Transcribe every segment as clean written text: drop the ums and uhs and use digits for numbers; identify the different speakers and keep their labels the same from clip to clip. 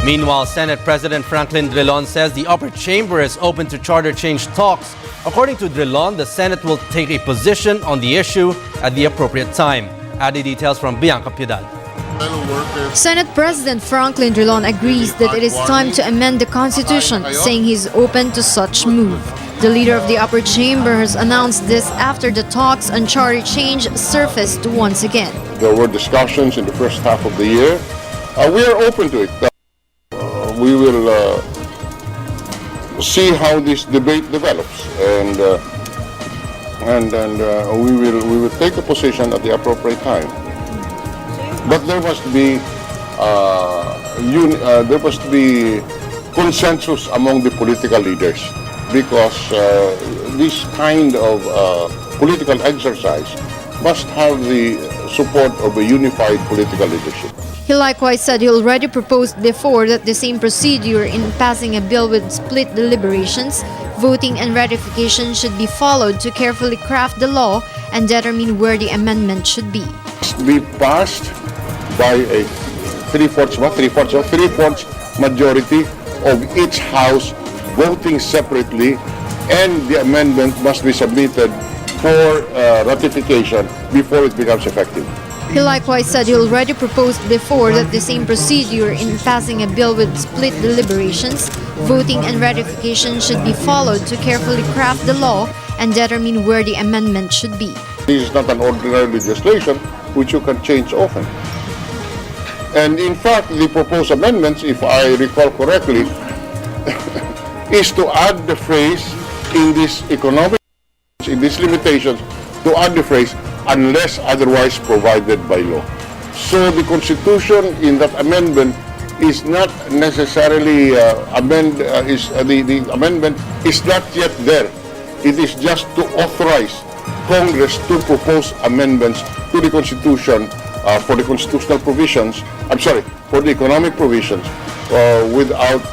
Speaker 1: Meanwhile, Senate President Franklin Drilon says the upper chamber is open to charter change talks. According to Drilon, the Senate will take a position on the issue at the appropriate time. Added details from Bianca, Piedad.
Speaker 2: Senate President Franklin Drilon agrees that it is time to amend the Constitution, saying he's open to such move. The leader of the upper chamber has announced this after the talks on charter change surfaced once again.
Speaker 3: There were discussions in the first half of the year. We are open to it. We will see how this debate develops, and we will take a position at the appropriate time. But there must be consensus among the political leaders, because this kind of political exercise must have the support of a unified political leadership.
Speaker 2: He likewise said he already proposed before that the same procedure in passing a bill with split deliberations, voting and ratification should be followed to carefully craft the law and determine where the amendment should be.
Speaker 3: Be passed by a three-fourths majority of each house voting separately, and the amendment must be submitted for ratification before it becomes effective.
Speaker 2: He likewise said he already proposed before that the same procedure in passing a bill with split deliberations, voting and ratification should be followed to carefully craft the law and determine where the amendment should be.
Speaker 3: This is not an ordinary legislation which you can change often. And in fact, the proposed amendments, if I recall correctly, is to add the phrase in this economic, in these limitations, to add the phrase unless otherwise provided by law. So the Constitution in that amendment is not necessarily the amendment is not yet there. It is just to authorize Congress to propose amendments to the Constitution for the constitutional provisions, for the economic provisions, without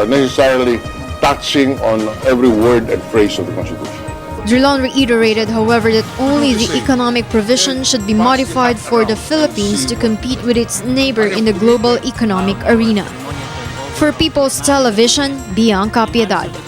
Speaker 3: necessarily touching on every word and phrase of the Constitution.
Speaker 2: Drilon reiterated, however, that only the economic provision should be modified for the Philippines to compete with its neighbor in the global economic arena. For People's Television, Bianca, Piedad.